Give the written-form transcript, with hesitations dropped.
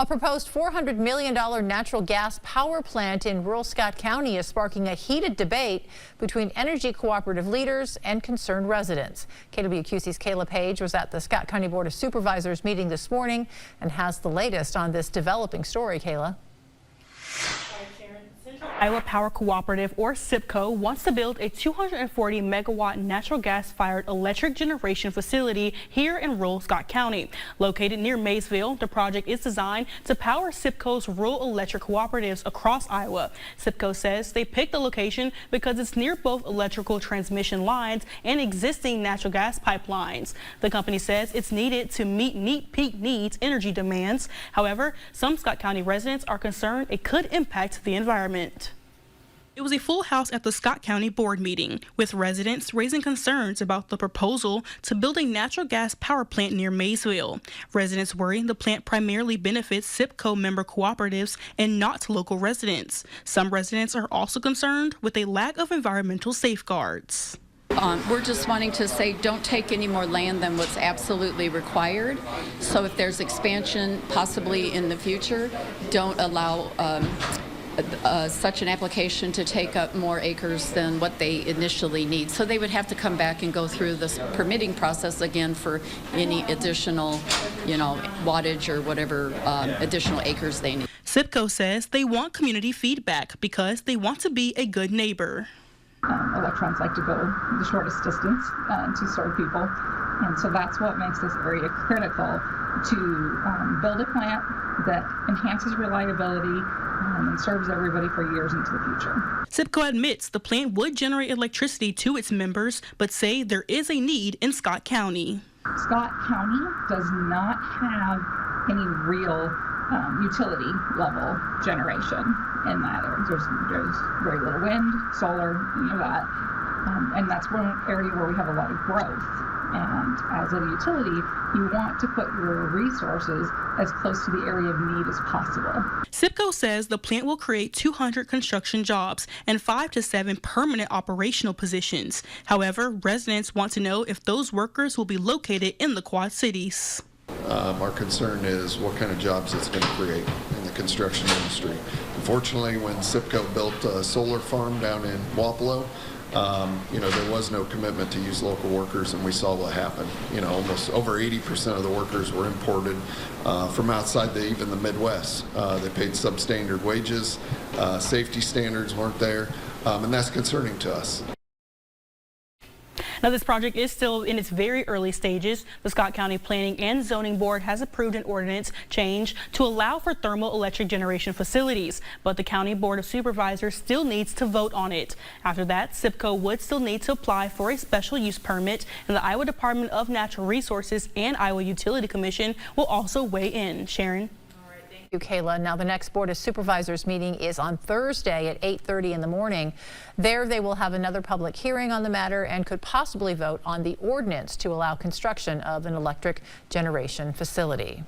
A proposed $400 million natural gas power plant in rural Scott County is sparking a heated debate between energy cooperative leaders and concerned residents. KWQC's Kayla Page was at the Scott County Board of Supervisors meeting this morning and has the latest on this developing story. Kayla. Iowa Power Cooperative, or SIPCO, wants to build a 240 megawatt natural gas fired electric generation facility here in rural Scott County. Located near Maysville, the project is designed to power SIPCO's rural electric cooperatives across Iowa. SIPCO says they picked the location because it's near both electrical transmission lines and existing natural gas pipelines. The company says it's needed to meet peak needs energy demands. However, some Scott County residents are concerned it could impact the environment. It was a full house at the Scott County Board meeting, with residents raising concerns about the proposal to build a natural gas power plant near Maysville. Residents worry the plant primarily benefits SIPCO member cooperatives and not local residents. Some residents are also concerned with a lack of environmental safeguards. We're just wanting to say don't take any more land than what's absolutely required. So if there's expansion possibly in the future, don't allow such an application to take up more acres than what they initially need. So they would have to come back and go through this permitting process again for any additional, wattage or whatever additional acres they need. SIPCO says they want community feedback because they want to be a good neighbor. Electrons like to go the shortest distance to serve people, and so that's what makes this area critical to build a plant that enhances reliability and serves everybody for years into the future. SIPCO admits the plant would generate electricity to its members, but say there is a need in Scott County. Scott County does not have any real utility level generation in that area. There's very little wind, solar, that, and that's one area where we have a lot of growth. And as a utility, you want to put your resources as close to the area of need as possible. SIPCO says the plant will create 200 construction jobs and 5 to 7 permanent operational positions. However, residents want to know if those workers will be located in the Quad Cities. Our concern is what kind of jobs it's going to create in the construction industry. Unfortunately, when SIPCO built a solar farm down in Wapello, there was no commitment to use local workers, and we saw what happened. Almost over 80% of the workers were imported from outside even the Midwest. They paid substandard wages, safety standards weren't there, and that's concerning to us. Now, this project is still in its very early stages. The Scott County Planning and Zoning Board has approved an ordinance change to allow for thermal electric generation facilities, but the County Board of Supervisors still needs to vote on it. After that, SIPCO would still need to apply for a special use permit, and the Iowa Department of Natural Resources and Iowa Utility Commission will also weigh in. Sharon? Thank you, Kayla. Now, the next Board of Supervisors meeting is on Thursday at 8:30 in the morning. There, they will have another public hearing on the matter and could possibly vote on the ordinance to allow construction of an electric generation facility.